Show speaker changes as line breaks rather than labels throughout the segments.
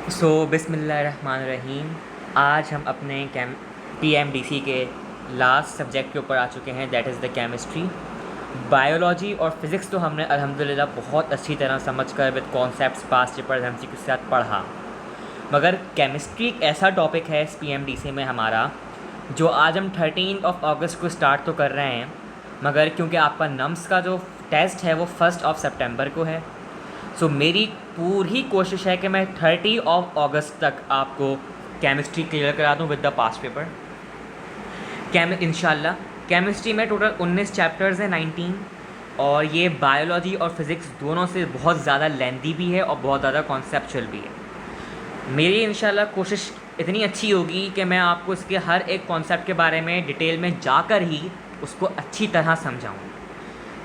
बिस्मिल्लाहिर्रहमानिर्रहीम। आज हम अपने PMDC के लास्ट सब्जेक्ट के ऊपर आ चुके हैं, that is the chemistry. Biology और फिज़िक्स तो हमने अल्हम्दुलिल्लाह बहुत अच्छी तरह समझ कर with concepts past paper MCQ के साथ पढ़ा, मगर केमिस्ट्री एक ऐसा टॉपिक है इस PMDC में हमारा जो आज हम 13 अगस्त को स्टार्ट तो कर रहे हैं, मगर क्योंकि आपका नम्स का जो टेस्ट है वो 1 सितंबर को है। मेरी पूरी कोशिश है कि मैं 30 अगस्त तक आपको केमिस्ट्री क्लियर करा दूँ विद द पास्ट पेपर। इंशाल्लाह केमिस्ट्री में टोटल 19 चैप्टर्स हैं, 19, और ये बायोलॉजी और फिज़िक्स दोनों से बहुत ज़्यादा लेंदी भी है और बहुत ज़्यादा कॉन्सेप्चुअल भी है। मेरी इंशाल्लाह कोशिश इतनी अच्छी होगी कि मैं आपको इसके हर एक कॉन्सेप्ट के बारे में डिटेल में जाकर ही उसको अच्छी तरह समझाऊँ,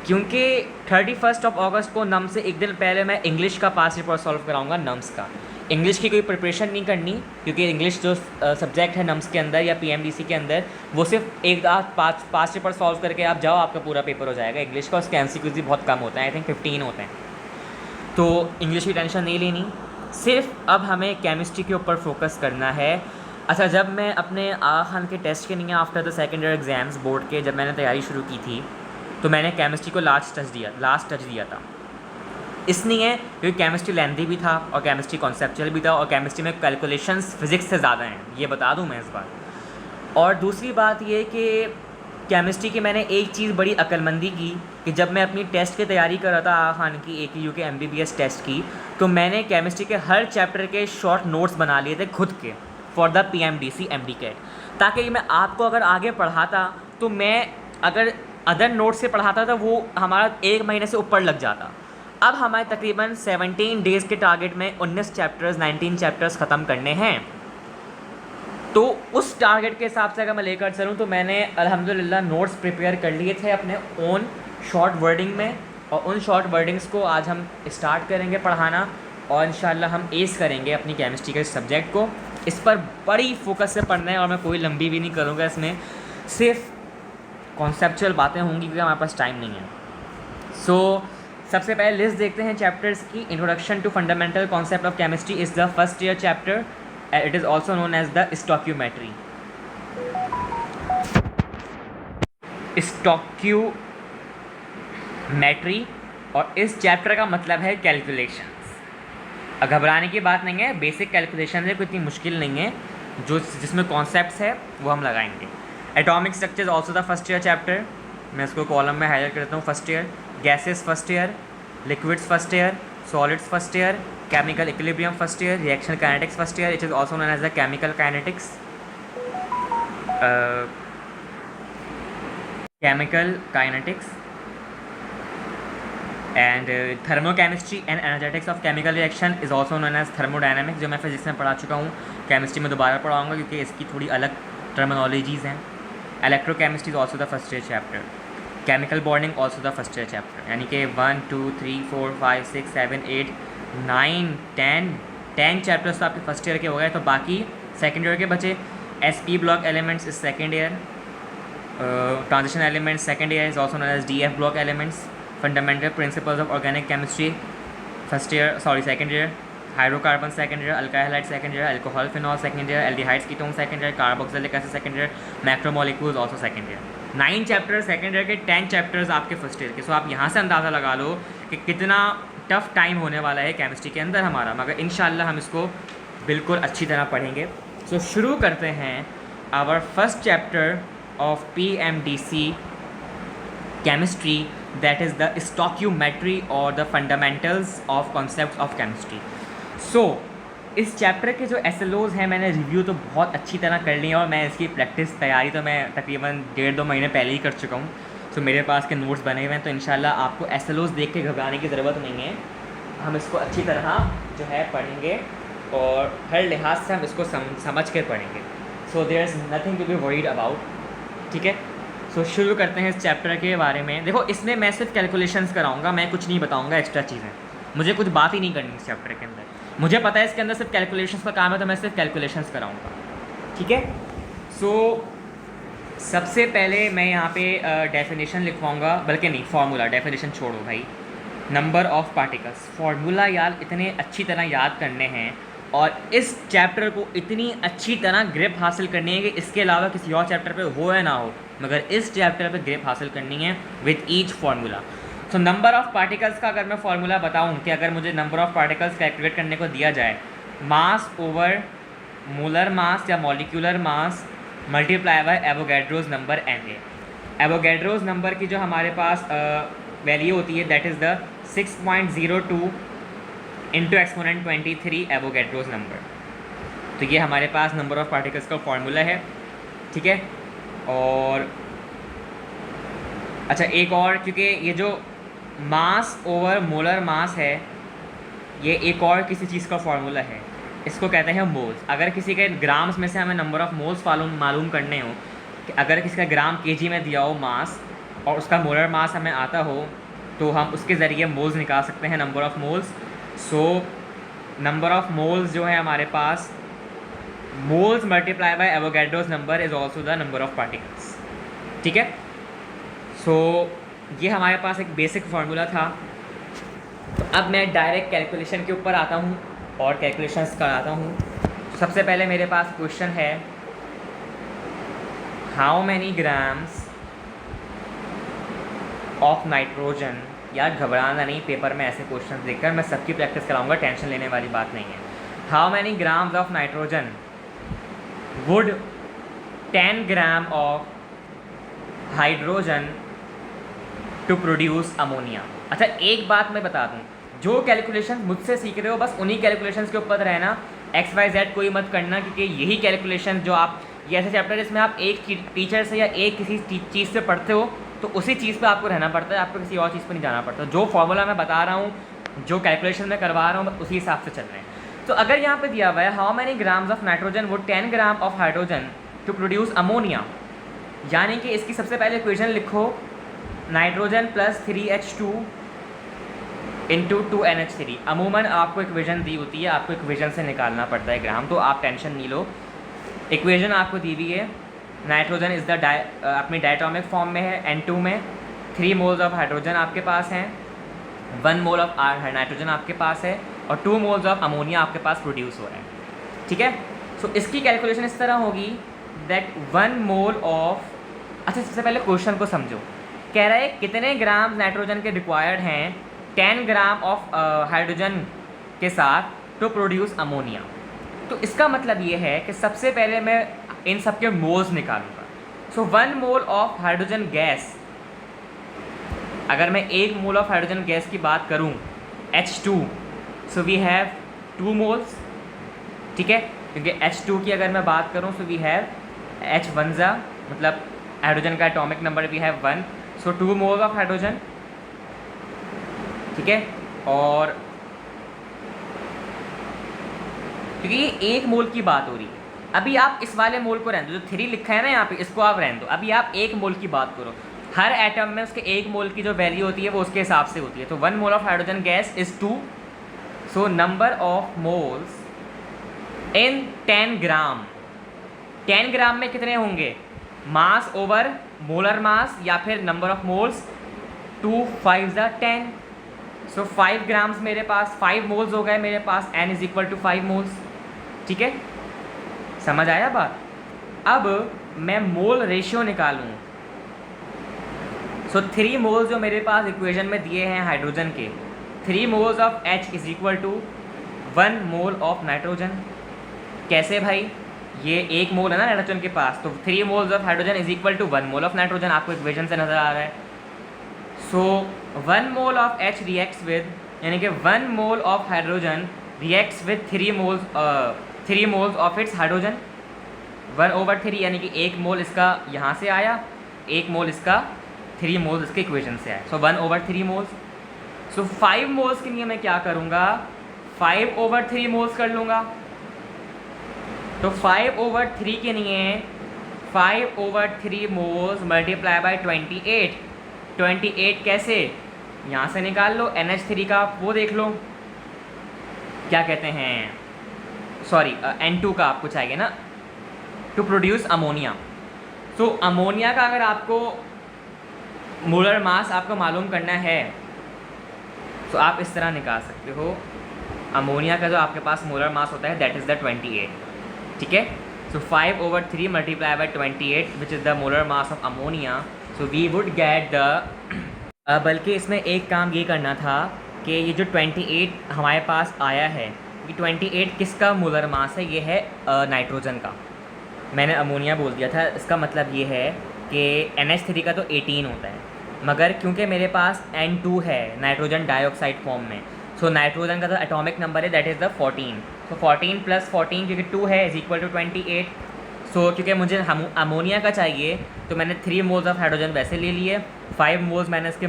क्योंकि 31 अगस्त को नम्स से एक दिन पहले मैं इंग्लिश का पास्ट पेपर सॉल्व कराऊंगा। नम्स का इंग्लिश की कोई प्रिपरेशन नहीं करनी, क्योंकि इंग्लिश जो सब्जेक्ट है नम्स के अंदर या PMDC के अंदर, वो सिर्फ एक पास्ट पेपर सॉल्व करके आप जाओ, आपका पूरा पेपर हो जाएगा इंग्लिश का। उसके MCQs भी बहुत कम होते हैं, आई थिंक 15 होते हैं, तो इंग्लिश की टेंशन नहीं लेनी। सिर्फ अब हमें केमिस्ट्री के ऊपर फोकस करना है। अच्छा, जब मैं अपने आगा खान के टेस्ट के लिए after the second year exams board के जब मैंने तैयारी शुरू की थी, तो मैंने केमिस्ट्री को लास्ट टच दिया था। इसलिए क्योंकि केमिस्ट्री लेंथी भी था और केमिस्ट्री कॉन्सेप्चुअल भी था, और केमिस्ट्री में कैलकुलेशंस फिज़िक्स से ज़्यादा हैं, ये बता दूं मैं इस बार। और दूसरी बात ये कि केमिस्ट्री की मैंने एक चीज़ बड़ी अक्लमंदी की कि जब मैं अपनी टेस्ट की तैयारी कर रहा था आगा खान की AQU के MBBS टेस्ट की, तो मैंने केमिस्ट्री के हर चैप्टर के शॉर्ट नोट्स बना लिए थे खुद के फॉर द PMDC MDCAT, ताकि मैं आपको अगर आगे पढ़ाता तो मैं अगर अदर नोट से पढ़ाता था वो हमारा 1 महीने से ऊपर लग जाता। अब हमारे तकरीबन 17 डेज़ के टारगेट में 19 चैप्टर्स ख़त्म करने हैं, तो उस टारगेट के हिसाब से अगर मैं लेकर चलूँ तो मैंने अल्हम्दुलिल्लाह नोट्स प्रिपेयर कर लिए थे अपने ओन शॉर्ट वर्डिंग में, और उन शॉर्ट वर्डिंग्स को आज हम स्टार्ट करेंगे पढ़ाना, और इंशाल्लाह हम एस करेंगे अपनी केमिस्ट्री के सब्जेक्ट को। इस पर बड़ी फोकस से पढ़ना है और मैं कोई लंबी भी नहीं करूँगा, इसमें सिर्फ कॉन्सेप्चुअल बातें होंगी क्योंकि हमारे पास टाइम नहीं है। सबसे पहले लिस्ट देखते हैं चैप्टर्स की। Introduction to fundamental concept of chemistry is the first year chapter, it is also known as the stoichiometry. Stoichiometry, और इस चैप्टर का मतलब है कैलकुलेशंस। घबराने की बात नहीं है, बेसिक कैलकुलेशन है, कोई इतनी मुश्किल नहीं है, जो जिसमें कॉन्सेप्ट्स है वो हम लगाएंगे। Atomic structure also the first year chapter, मैं इसको कॉलम में हाईलाइट करता हूँ। First year gases first year, liquids first year, solids first year, chemical equilibrium first year, reaction kinetics first year, it is also known as the chemical kinetics, and thermochemistry and energetics of chemical reaction is also known as thermodynamics, जो मैं physics में पढ़ा चुका हूँ, chemistry में दोबारा पढ़ाऊँगा क्योंकि इसकी थोड़ी अलग टर्मिनोलॉजीज़ हैं। Electrochemistry is also the first year chapter, chemical bonding also the first year chapter, यानी कि 1 2 3 4 5 6 7 8 9 10 चैप्टर्स तो आपके फर्स्ट ईयर के हो गए, तो बाकी सेकेंड ईयर के बचे। SP block elements is second year, transition elements second year is also known as DF block elements, fundamental principles of organic chemistry first year second year, hydrocarbon second year, alkyl hydride second year, alcohol phenol second year, aldehydes ketone second year, carboxylic acid second year, macromolecules also second year. 9 chapters second year के, 10 chapters आपके first year के। सो आप यहाँ से अंदाज़ा लगा लो कि कितना टफ टाइम होने वाला है केमिस्ट्री के अंदर हमारा, मगर इंशाल्लाह हम इसको बिल्कुल अच्छी तरह पढ़ेंगे। सो शुरू करते हैं our first chapter of PMDC chemistry, that is the stoichiometry और the fundamentals of concept of chemistry. इस चैप्टर के जो SLOs हैं मैंने रिव्यू तो बहुत अच्छी तरह कर ली है, और मैं इसकी प्रैक्टिस तैयारी तो मैं तकरीबन 1.5-2 महीने पहले ही कर चुका हूँ। मेरे पास के नोट्स बने हुए हैं, तो इंशाल्लाह आपको SLOs देख के घबराने की ज़रूरत नहीं है। हम इसको अच्छी तरह जो है पढ़ेंगे और हर लिहाज से हम इसको समझ कर पढ़ेंगे। There is nothing to be worried about, ठीक है। शुरू करते हैं इस चैप्टर के बारे में। देखो, इसमें मैं सिर्फ कैलकुलेशंस कराऊँगा, मैं कुछ नहीं बताऊँगा एक्स्ट्रा चीज़ें, मुझे कुछ बात ही नहीं करनी इस चैप्टर के अंदर। मुझे पता है इसके अंदर सिर्फ कैलकुलेशंस का काम है, तो मैं सिर्फ कैलकुलेशंस कराऊंगा, ठीक है। सबसे पहले मैं यहाँ पे डेफिनेशन लिखवाऊंगा, बल्कि नहीं, फार्मूला, डेफिनेशन छोड़ो भाई। नंबर ऑफ़ पार्टिकल्स, फार्मूला यार इतने अच्छी तरह याद करने हैं और इस चैप्टर को इतनी अच्छी तरह ग्रिप हासिल करनी है कि इसके अलावा किसी और चैप्टर पे हो या ना हो, मगर इस चैप्टर पे ग्रिप हासिल करनी है with each formula. So number of particles का अगर मैं फार्मूला बताऊं कि अगर मुझे नंबर ऑफ़ पार्टिकल्स कैलकुलेट करने को दिया जाए, मास over molar mass or molecular mass multiply by Avogadro's number N A. Avogadro's number की जो हमारे पास वैल्यू होती है that is the 6.02 into exponent 23 Avogadro's number. तो ये हमारे पास नंबर ऑफ़ पार्टिकल्स का फॉर्मूला है, ठीक है। और अच्छा एक और, क्योंकि ये जो मास ओवर मोलर मास है ये एक और किसी चीज़ का फॉर्मूला है, इसको कहते हैं मोल्स। अगर किसी के ग्राम्स में से हमें नंबर ऑफ़ मोल्स मालूम करने हो, कि अगर किसी का ग्राम केजी में दिया हो मास और उसका मोलर मास हमें आता हो, तो हम उसके ज़रिए मोल्स निकाल सकते हैं, number of moles. So number of moles जो है हमारे पास, moles multiply by Avogadro's number is also the number of particles, ठीक है। सो ये हमारे पास एक बेसिक फार्मूला था। तो अब मैं डायरेक्ट कैलकुलेशन के ऊपर आता हूँ और कैलकुलेशंस कराता हूँ। सबसे पहले मेरे पास क्वेश्चन है, how many grams of nitrogen. यार घबराना नहीं, पेपर में ऐसे क्वेश्चन देखकर मैं सबकी प्रैक्टिस कराऊंगा, टेंशन लेने वाली बात नहीं है। How many grams of nitrogen would 10 gram of hydrogen to produce ammonia. अच्छा एक बात मैं बता दूं, जो कैलकुलेशन मुझसे सीख रहे हो बस उन्हीं कैलकुलेशंस के ऊपर रहना, एक्स वाई जेड कोई मत करना, क्योंकि यही कैलकुलेशन जो आप, ये ऐसे चैप्टर जिसमें आप एक टीचर से या एक किसी चीज़ से पढ़ते हो तो उसी चीज़ पे आपको रहना पड़ता है, आपको किसी और चीज़ पे नहीं जाना पड़ता। जो फॉर्मूला मैं बता रहा हूँ, जो कैलकुलेशन मैं करवा रहा हूँ, उसी हिसाब से चल रहे हैं। तो अगर यहाँ पे दिया हुआ है how many grams of nitrogen would 10 gram of hydrogen to produce ammonia, यानी कि इसकी सबसे पहले इक्वेशन लिखो, nitrogen plus 3H2 into 2NH3। अमूमन आपको इक्वेशन दी होती है, आपको इक्वेशन से निकालना पड़ता है ग्राम, तो आप टेंशन नहीं लो। इक्वेशन आपको दी हुई है, नाइट्रोजन इज़ द अपनी डायटोमिक फॉर्म में है, N2 में 3 मोल्स ऑफ हाइड्रोजन आपके पास हैं, 1 मोल ऑफ नाइट्रोजन आपके पास है और 2 मोल्स ऑफ अमोनिया आपके पास प्रोड्यूस हो रहा है, ठीक है। सो इसकी कैलकुलेशन इस तरह होगी दैट 1 मोल ऑफ, अच्छा सबसे पहले क्वेश्चन को समझो, कह रहा है कितने ग्राम नाइट्रोजन के रिक्वायर्ड हैं 10 ग्राम ऑफ हाइड्रोजन के साथ टू प्रोड्यूस अमोनिया। तो इसका मतलब ये है कि सबसे पहले मैं इन सब के मोल्स निकालूंगा। सो 1 मोल ऑफ हाइड्रोजन गैस, अगर मैं 1 मोल ऑफ हाइड्रोजन गैस की बात करूं H2, so we have 2 moles, ठीक है, क्योंकि H2 की अगर मैं बात करूं सो वी हैव H1 मतलब हाइड्रोजन का atomic number we have 1, so 2 moles of hydrogen, ठीक है। और क्योंकि ये 1 मोल की बात हो रही है, अभी आप इस वाले मोल को रहने दो, जो 3 लिखा है ना यहाँ पे, इसको आप रहने दो। अभी आप 1 मोल की बात करो, हर एटम में उसके 1 मोल की जो वैल्यू होती है वो उसके हिसाब से होती है। तो 1 mole of hydrogen gas is 2, so number of moles in 10 gram, 10 gram में कितने होंगे, मास ओवर मोलर मास या फिर number of moles, 2 5 10, so 5 grams मेरे पास 5 मोल्स हो गए मेरे पास, n is equal to 5 moles, ठीक है, समझ आया बात। अब मैं मोल रेशियो निकालूँ, सो 3 मोल्स जो मेरे पास इक्वेशन में दिए हैं हाइड्रोजन के, 3 moles of H is equal to 1 mole of nitrogen. कैसे भाई, ये 1 मोल है ना नाइट्रोजन के पास, तो 3 moles of hydrogen is equal to 1 mole of nitrogen, आपको इक्वेशन से नज़र आ रहा है। So 1 mole of H reacts with, यानी कि 1 mole of hydrogen reacts with 3 moles of its hydrogen, 1/3, यानी कि 1 मोल इसका यहाँ से आया, 1 मोल इसका, 3 मोल्स इसके इक्वेशन से आया, सो 1/3 मोल्स। सो 5 मोल्स के लिए मैं क्या करूँगा, 5/3 मोल्स कर लूँगा। तो 5/3 के लिए 5/3 मोल्स मल्टीप्लाई बाय 28, 28 कैसे, यहाँ से निकाल लो, NH3 का वो देख लो क्या कहते हैं, सॉरी N2 का आपको चाहिए ना, to produce ammonia. So ammonia का अगर आपको मोलर मास आपको मालूम करना है तो आप इस तरह निकाल सकते हो, अमोनिया का जो आपके पास मोलर मास होता है दैट इज़ द 28, ठीक है। So 5/3 multiply by 28 which is the molar mass of ammonia. So we would get the बल्कि इसमें एक काम ये करना था कि ये जो 28 हमारे पास आया है, ये 28 किसका मोलर मास है? ये है नाइट्रोजन का। मैंने अमोनिया बोल दिया था, इसका मतलब ये है कि NH3 का तो 18 होता है, मगर क्योंकि मेरे पास N2 है नाइट्रोजन डाइऑक्साइड फॉर्म में, सो नाइट्रोजन का जो एटॉमिक नंबर है दैट इज़ द 14। सो 14 + 14 क्योंकि 2 है इज इक्वल टू 28। सो क्योंकि मुझे अमोनिया का चाहिए तो मैंने 3 मोल्स ऑफ हाइड्रोजन वैसे ले लिए, 5 मोल्स मैंने इसके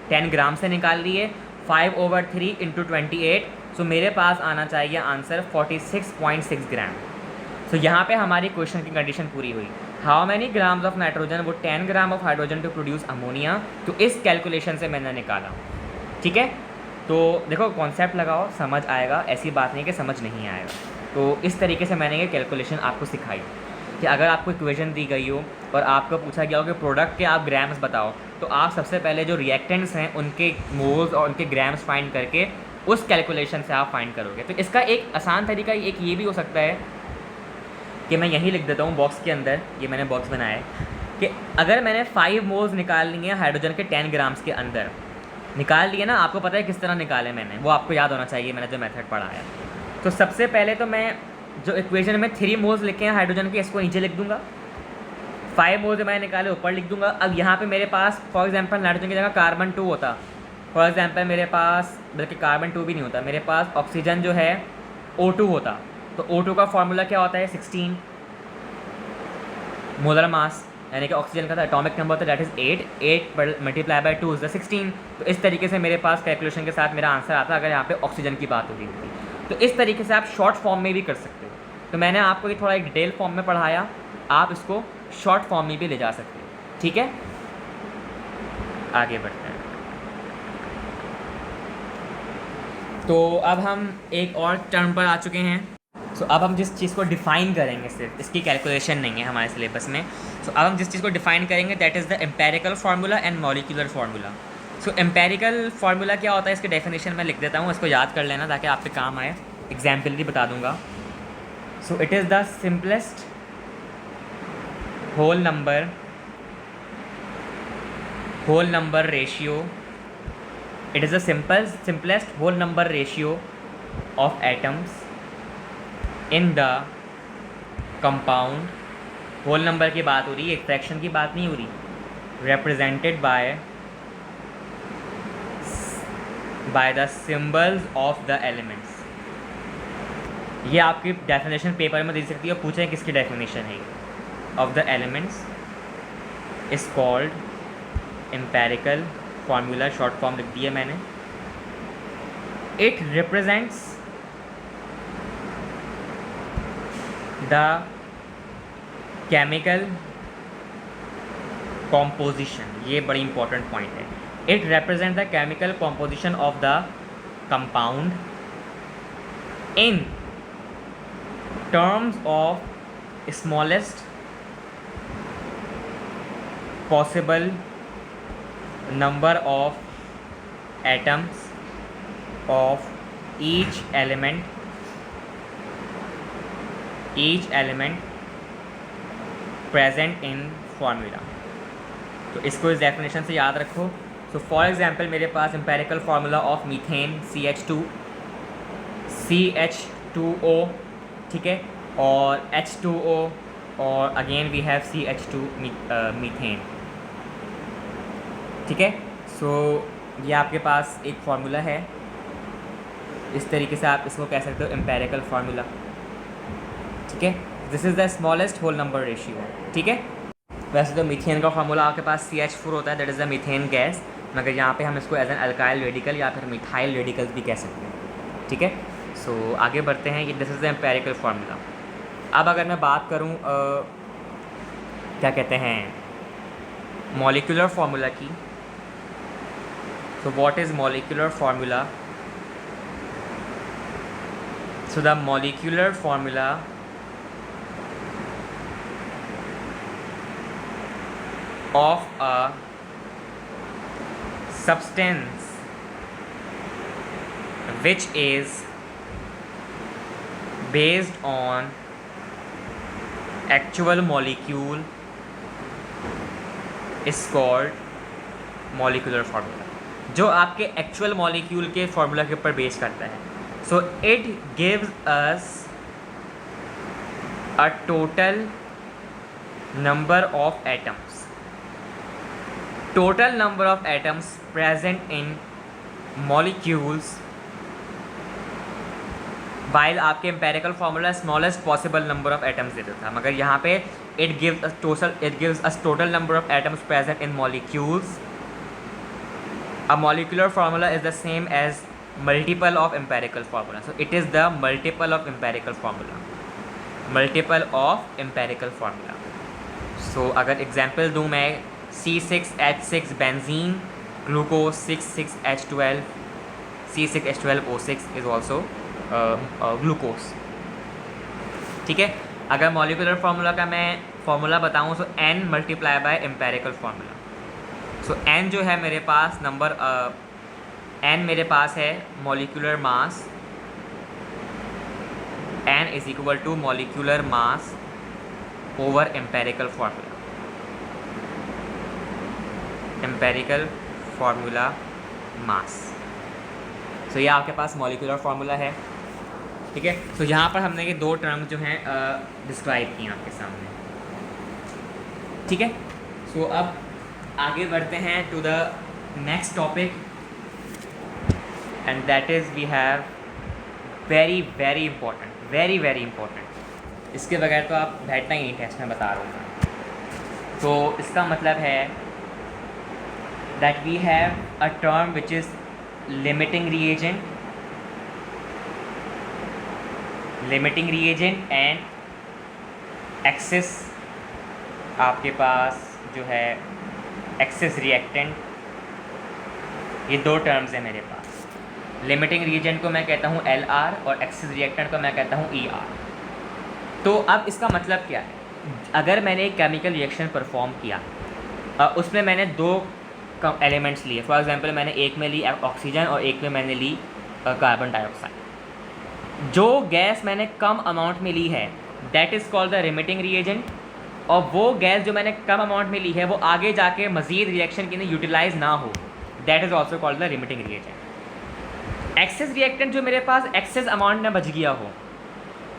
10 ग्राम से निकाल लिए, 5/3 × 28। सो मेरे पास आना चाहिए आंसर 46.6 ग्राम। सो यहाँ पे हमारी क्वेश्चन की कंडीशन पूरी हुई। How many grams of nitrogen वो 10 gram of hydrogen to produce ammonia. तो इस कैलकुलेशन से मैंने निकाला, ठीक है। तो देखो कॉन्सेप्ट लगाओ, समझ आएगा, ऐसी बात नहीं कि समझ नहीं आएगा। तो इस तरीके से मैंने ये कैलकुलेशन आपको सिखाई कि अगर आपको इक्वेशन दी गई हो और आपको पूछा गया हो कि प्रोडक्ट के आप ग्राम्स बताओ, तो आप सबसे पहले जो रिएक्टेंट्स हैं उनके मोल्स और उनके ग्राम्स फाइंड करके उस कैलकुलेशन से आप फाइंड करोगे। तो इसका एक आसान तरीका एक ये भी हो सकता है कि मैं यहीं लिख देता हूँ बॉक्स के अंदर, ये मैंने बॉक्स बनाया है कि अगर मैंने 5 मोल्स निकाल लिए हाइड्रोजन के 10 ग्राम्स के अंदर, निकाल लिए ना, आपको पता है किस तरह निकाले मैंने, वो आपको याद होना चाहिए, मैंने जो मेथड पढ़ाया। तो सबसे पहले तो मैं जो इक्वेशन में 3 मोल्स लिखे हैं हाइड्रोजन के, इसको नीचे लिख दूंगा, 5 मोल्स मैंने निकाले ऊपर लिख दूंगा। अब यहाँ पे मेरे पास फॉर एग्जांपल नाइट्रोजन की जगह कार्बन 2 होता, फॉर एग्जांपल मेरे पास, बल्कि कार्बन 2 भी नहीं होता, मेरे पास ऑक्सीजन जो है O2 होता। तो O2 का फॉर्मूला क्या होता है? 16 मोलर मास, यानी कि ऑक्सीजन का था एटॉमिक नंबर होता है that is 8 multiply by 2 is the 16। तो इस तरीके से मेरे पास कैलकुलेशन के साथ मेरा आंसर आता अगर यहाँ पे ऑक्सीजन की बात हो रही होती। तो इस तरीके से आप शॉर्ट फॉर्म में भी कर सकते हो। तो मैंने आपको ये थोड़ा एक डिटेल फॉर्म में पढ़ाया, आप इसको शॉर्ट फॉर्म में भी ले जा सकते हो, ठीक है। आगे बढ़ते हैं। तो अब हम एक और टर्म पर आ चुके हैं। सो अब हम जिस चीज़ को डिफ़ाइन करेंगे, सिर्फ इसकी कैलकुलेशन नहीं है हमारे सिलेबस में। सो अब हम जिस चीज़ को डिफ़ाइन करेंगे that is the empirical formula and molecular formula. So empirical formula क्या होता है, इसके डेफिनेशन मैं लिख देता हूँ, इसको याद कर लेना ताकि आपके काम आए, एग्जाम्पल भी बता दूँगा। So it is the simplest whole number ratio, it is the simplest whole number ratio of atoms in the compound। whole number की बात हो रही है, एक फ्रैक्शन की बात नहीं हो रही। represented by the symbols of the elements। ये आपकी डेफिनेशन पेपर में दे सकती है, पूछें किसकी डेफिनेशन है। of the elements is called empirical formula, short form लिख दिया मैंने। It represents the chemical composition, ये बड़ी इंपॉर्टेंट पॉइंट है। It represent the chemical composition of the compound in terms of smallest possible number of atoms of each element present in formula। तो इसको इस definition से याद रखो। सो फॉर एग्जांपल मेरे पास empirical formula of methane CH2O, ठीक है, और H2O, और again we have CH2 methane, ठीक है। सो ये आपके पास एक फार्मूला है, इस तरीके से आप इसको कह सकते हो एम्पेरिकल फार्मूला, ठीक है। This is the smallest whole number ratio, ठीक है। वैसे तो मीथेन का फार्मूला आपके पास CH4 होता है, that is the methane gas, मगर यहाँ पे हम इसको एज एन अल्काइल रेडिकल या फिर मिथाइल रेडिकल्स भी कह सकते हैं, ठीक है। सो आगे बढ़ते हैं, ये this is the empirical formula. अब अगर मैं बात करूँ क्या कहते हैं मॉलिक्यूलर फार्मूला की, so what is molecular formula? So the molecular formula of a substance which is based on actual molecule is called molecular formula, जो आपके एक्चुअल मॉलिक्यूल के फार्मूला के ऊपर बेस करता है. So it gives us a total number of atoms, total number of atoms present in molecules, while आपके empirical formula smallest possible number of atoms देता था, मगर यहाँ पे it gives us total number of atoms present in molecules. A molecular formula is the same as multiple of empirical formula. So it is the multiple of empirical formula. Multiple of empirical formula. So अगर example दूँ मैं, C6H6 benzene, glucose 6,6H12, C6H12O6 is also glucose. ठीक है. अगर molecular formula का मैं formula बताऊँ तो N multiply by empirical formula. So n जो है मेरे पास नंबर n मेरे पास है molecular mass, n is equal to molecular mass over empirical formula, empirical formula mass. So ये आपके पास मॉलिक्यूलर फार्मूला है. ठीक है. सो यहाँ पर हमने ये दो टर्म जो हैं डिस्क्राइब किए आपके सामने. ठीक है. सो अब आगे बढ़ते हैं to the next topic, and that is we have very very important, very very important. इसके बगैर तो आप बैठना ही नहीं टेस्ट में, बता रहा हूँ. तो इसका मतलब है that we have a term which is limiting reagent, limiting reagent and excess आपके पास जो है एक्सेस रिएक्टेंट. ये दो टर्म्स हैं मेरे पास. लिमिटिंग रिएजेंट को मैं कहता हूँ LR और एक्सेस रिएक्टेंट को मैं कहता हूँ ER. तो अब इसका मतलब क्या है? अगर मैंने एक केमिकल रिएक्शन परफॉर्म किया, उसमें मैंने दो एलिमेंट्स लिए. फॉर एग्जांपल मैंने एक में ली ऑक्सीजन और एक में मैंने ली कार्बन डाइऑक्साइड. जो गैस मैंने कम अमाउंट में ली है that is called the limiting reagent, और वो गैस जो मैंने कम अमाउंट में ली है वो आगे जाके मज़ीद रिएक्शन के लिए यूटिलाइज ना हो, that is also called the limiting reagent. Excess reactant जो मेरे पास एक्सेस अमाउंट में बच गया हो,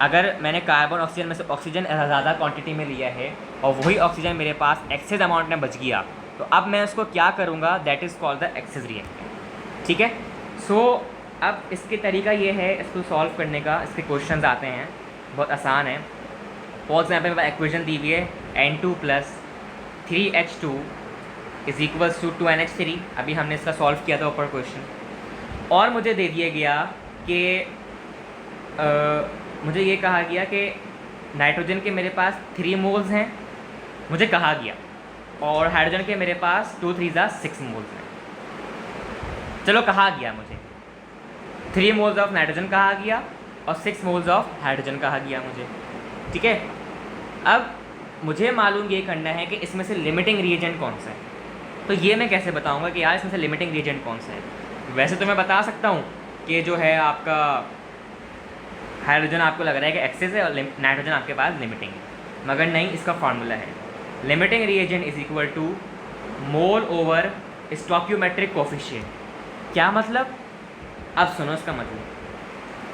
अगर मैंने कार्बन ऑक्सीजन में से ऑक्सीजन ज़्यादा क्वांटिटी में लिया है और वही ऑक्सीजन मेरे पास एक्सेस अमाउंट में बच गया, तो अब मैं उसको क्या करूँगा, that is called the excess reactant. ठीक है. सो अब इसके तरीका ये है इसको सॉल्व करने का. इसके क्वेश्चंस आते हैं, बहुत आसान है. फॉर एग्जाम्पल इक्वेशन दी हुई है N2 + 3H2 is equals to 2NH3. अभी हमने इसका सॉल्व किया था ऊपर क्वेश्चन. और मुझे दे दिया गया कि मुझे ये कहा गया कि नाइट्रोजन के मेरे पास 3 मोल्स हैं, मुझे कहा गया, और हाइड्रोजन के मेरे पास 2 3 6 मोल्स हैं. चलो कहा गया मुझे 3 मोल्स ऑफ नाइट्रोजन कहा गया और 6 मोल्स ऑफ हाइड्रोजन कहा गया मुझे. ठीक है. अब मुझे मालूम ये करना है कि इसमें से लिमिटिंग रिएजेंट कौन सा है. तो ये मैं कैसे बताऊंगा कि यार इसमें से लिमिटिंग रिएजेंट कौन सा है? वैसे तो मैं बता सकता हूँ कि जो है आपका हाइड्रोजन आपको लग रहा है कि एक्सेस है और नाइट्रोजन आपके पास लिमिटिंग है, मगर नहीं. इसका फार्मूला है limiting reagent is equal to mole over stoichiometric coefficient. क्या मतलब? अब सुनो इसका मतलब.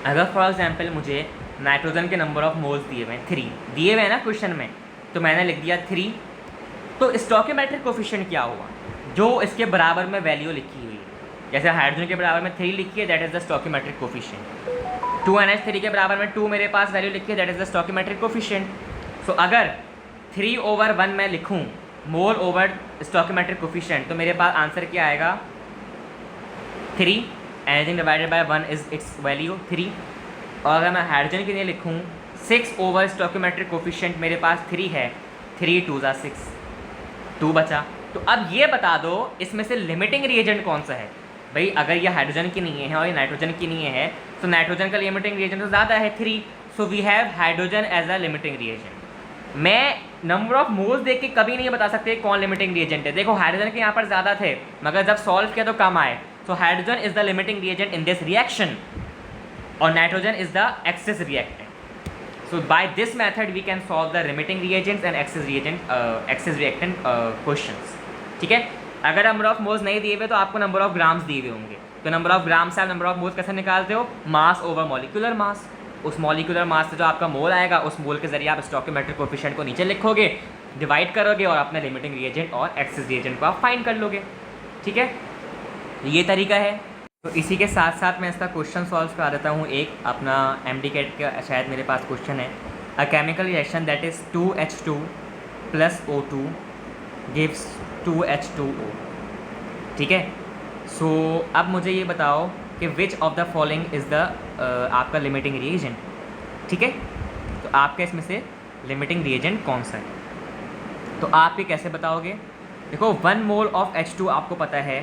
अगर फॉर एग्जांपल मुझे नाइट्रोजन के नंबर ऑफ मोल्स दिए हुए हैं 3 दिए हुए हैं ना क्वेश्चन में, तो मैंने लिख दिया 3. तो स्टोइकियोमेट्रिक कोफिशिएंट क्या हुआ? जो इसके बराबर में वैल्यू लिखी हुई है. जैसे हाइड्रोजन के बराबर में 3 लिखी है, that is the stoichiometric coefficient. 2NH3 के बराबर में 2 मेरे पास वैल्यू लिखी है, that is the stoichiometric coefficient. So अगर 3/1 मैं लिखूँ मोल ओवर स्टोइकियोमेट्रिक कोफिशिएंट, तो मेरे पास आंसर क्या आएगा? 3. Anything divided by 1 is it's value 3. और अगर मैं हाइड्रोजन के लिए लिखूँ 6 ओवर स्टोइकियोमेट्रिक कोफिशिएंट, मेरे पास 3 है, 3 2 6, 2 बचा. तो अब ये बता दो इसमें से लिमिटिंग रिएजेंट कौन सा है. भाई अगर ये हाइड्रोजन की नहीं है और ये नाइट्रोजन की नहीं है, तो नाइट्रोजन का लिमिटिंग रिएजेंट तो ज़्यादा है 3. So we have hydrogen as a limiting reagent. मैं नंबर ऑफ मोल्स देख के कभी नहीं बता सकते कौन लिमिटिंग रिएजेंट है. देखो हाइड्रोजन के यहाँ पर ज़्यादा थे, मगर जब सॉल्व किया तो कम आए. So hydrogen is the limiting reagent in this reaction और nitrogen is the excess reactant. So by this method we can solve the limiting reagents and excess reactant questions. ठीक है, अगर नंबर ऑफ मोल्स नहीं दिए हुए तो आपको number of grams दिए हुए होंगे, तो नंबर ऑफ ग्राम से आप नंबर ऑफ मोल्स कैसे निकालते हो? मास ओवर मॉलिक्यूलर मास। उस मॉलिक्यूलर मास से जो आपका मोल आएगा उस मोल के जरिए आप स्टोइकोमेट्रिक कोफिशिएंट को नीचे लिखोगे, डिवाइड करोगे और अपने लिमिटिंग रिएजेंट और एक्सेस रिएजेंट को आप फाइंड कर लोगे। ठीक है, ये तरीका है। तो इसी के साथ साथ मैं इसका क्वेश्चन सॉल्व करा देता हूँ। एक अपना MD-CAT का शायद मेरे पास क्वेश्चन है, a chemical reaction that is 2H2 + O2 gives 2H2O। ठीक है, सो अब मुझे ये बताओ कि विच of the following is the आपका लिमिटिंग रिएजेंट। ठीक है, तो आपका इसमें से लिमिटिंग रिएजेंट कौन सा है? तो आप ये कैसे बताओगे? देखो 1 मोल ऑफ H2 आपको पता है,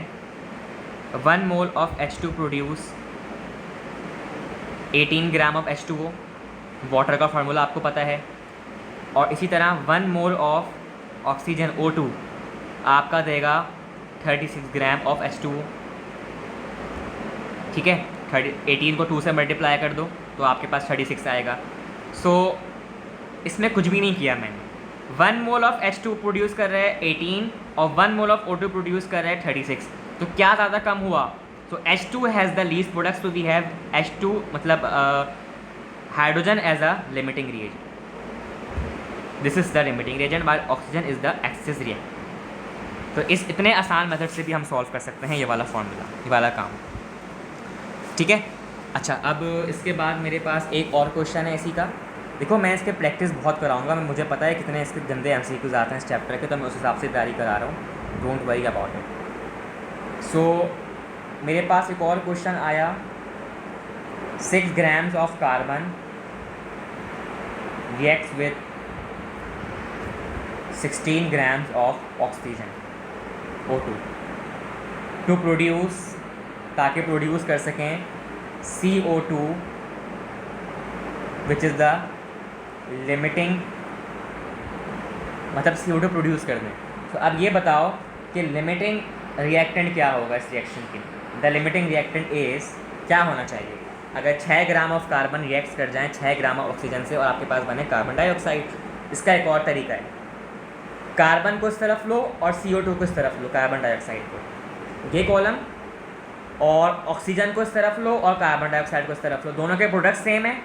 1 mole of H2 produce 18 gram of H2O, water का फार्मूला आपको पता है। और इसी तरह 1 मोल ऑफ ऑक्सीजन O2 आपका देगा 36 ग्राम ऑफ H2O। ठीक है, 18 को 2 से मल्टीप्लाई कर दो तो आपके पास 36 आएगा। सो इसमें कुछ भी नहीं किया मैंने, 1 मोल ऑफ H2 प्रोड्यूस कर रहा है 18 और 1 मोल ऑफ O2 प्रोड्यूस कर रहा है 36, तो क्या ज़्यादा कम हुआ? तो H2 has the least products, तो वी हैव H2 मतलब hydrogen as a limiting reagent, this is the limiting reagent, while oxygen is the excess reagent. तो इस इतने आसान मेथड से भी हम सॉल्व कर सकते हैं ये वाला फॉर्मूला, ये वाला काम। ठीक है, अच्छा अब इसके बाद मेरे पास एक और क्वेश्चन है इसी का। देखो मैं इसके प्रैक्टिस बहुत कराऊंगा, मैं मुझे पता है कितने इसके गंदे MCQs आते हैं इस चैप्टर के, तो मैं उस हिसाब से तैयारी करा रहा हूँ, don't worry about it. So मेरे पास एक और क्वेश्चन आया, 6 grams of carbon reacts with 16 grams of oxygen O2 to produce, ताकि प्रोड्यूस कर सकें CO2 which is the limiting, मतलब CO2 प्रोड्यूस कर दें। तो अब ये बताओ कि लिमिटिंग रिएक्टेंट क्या होगा इस रिएक्शन के? द लिमिटिंग रिएक्टेंट इज़ क्या होना चाहिए? अगर 6 ग्राम ऑफ कार्बन रिएक्ट कर जाएँ 6 ग्राम ऑफ ऑक्सीजन से और आपके पास बने कार्बन डाइऑक्साइड, इसका एक और तरीका है, कार्बन को इस तरफ लो और CO2 को इस तरफ लो, कार्बन डाइऑक्साइड को ये कॉलम, और ऑक्सीजन को इस तरफ लो और कार्बन डाइऑक्साइड को इस तरफ लो। दोनों के प्रोडक्ट सेम है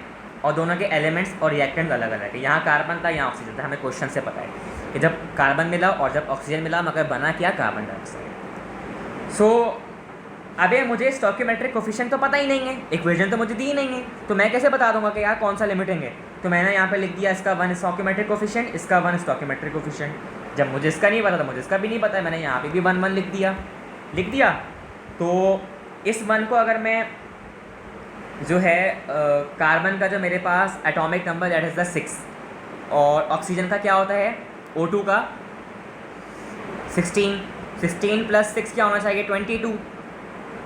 और दोनों के एलिमेंट्स और रिएक्टेंट्स अलग अलग है। यहाँ कार्बन था, यहाँ ऑक्सीजन था, हमें क्वेश्चन से पता है कि जब कार्बन मिला और जब ऑक्सीजन मिला मगर बना क्या? Carbon dioxide. सो अबे मुझे स्टोइकोमेट्रिक कोफिशिएंट तो पता ही नहीं है, इक्वेशन तो मुझे दी ही नहीं है, तो मैं कैसे बता दूंगा कि यार कौन सा लिमिटिंग है? तो मैंने यहाँ पे लिख दिया इसका 1 स्टोइकोमेट्रिक कोफिशिएंट, इसका 1 स्टोइकोमेट्रिक कोफिशिएंट। जब मुझे इसका नहीं पता तो मुझे इसका भी नहीं पता है, मैंने यहाँ पे भी 1 1 लिख दिया। तो इस 1 को अगर मैं जो है कार्बन का जो मेरे पास atomic number that is the 6 और ऑक्सीजन का क्या होता है O2 का 16 + 6 क्या होना चाहिए? 22।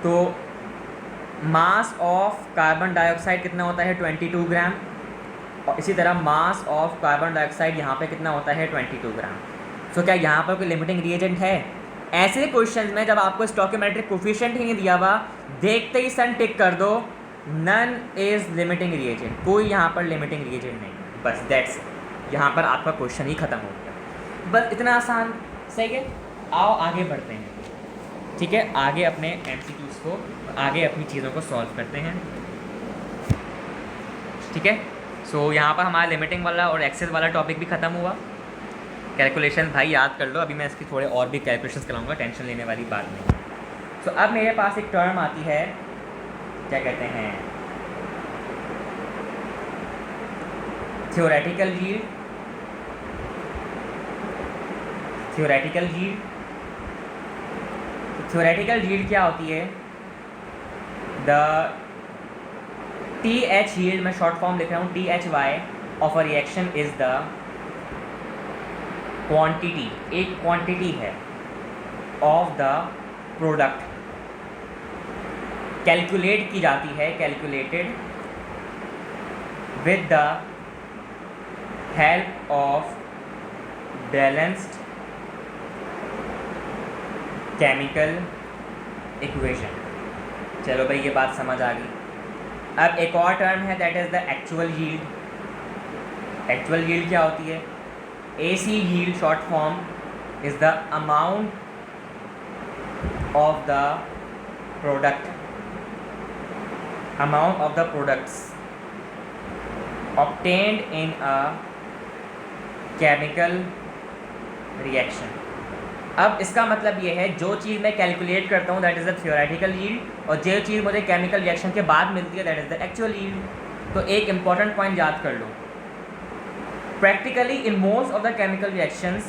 तो मास ऑफ कार्बन डाइऑक्साइड कितना होता है? 22 ग्राम। और इसी तरह मास ऑफ कार्बन डाइऑक्साइड यहाँ पे कितना होता है? 22 ग्राम। तो क्या यहाँ पर कोई लिमिटिंग रिएजेंट है? ऐसे क्वेश्चंस में जब आपको स्टोइकोमेट्रिक कोफिशिएंट ही नहीं दिया हुआ, देखते ही सन टिक कर दो, नन इज़ लिमिटिंग रिएजेंट, कोई यहाँ पर लिमिटिंग रिएजेंट नहीं, बस दैट्स, यहाँ पर आपका क्वेश्चन ही ख़त्म हो गया। बस इतना आसान, सही है। आओ आगे बढ़ते हैं। ठीक है, आगे अपने MCQs को, आगे अपनी चीज़ों को सॉल्व करते हैं। ठीक है, सो यहाँ पर हमारा लिमिटिंग वाला और एक्सेस वाला टॉपिक भी ख़त्म हुआ। कैलकुलेशन भाई याद कर लो, अभी मैं इसकी थोड़े और भी कैलकुलेशंस कराऊंगा, टेंशन लेने वाली बात नहीं। सो अब मेरे पास एक टर्म आती है, क्या कहते हैं, थ्योरेटिकल यील्ड। थ्योरेटिकल यील्ड क्या होती है? द TH यील्ड, मैं शॉर्ट फॉर्म लिख रहा हूँ, THY of a reaction is the quantity, एक क्वांटिटी है ऑफ द प्रोडक्ट, कैलकुलेट की जाती है, calculated with the help of balanced chemical equation. चलो भाई ये बात समझ आ गई। अब एक और टर्म है that is the actual yield. Actual yield क्या होती है? AC yield short form is the amount of the products obtained in a chemical reaction. अब इसका मतलब ये है जो चीज़ मैं कैलकुलेट करता हूँ that is the theoretical yield, और जो चीज़ मुझे केमिकल रिएक्शन के बाद मिलती है that is the actual yield. तो एक इंपॉर्टेंट पॉइंट याद कर लो, practically in most of the chemical reactions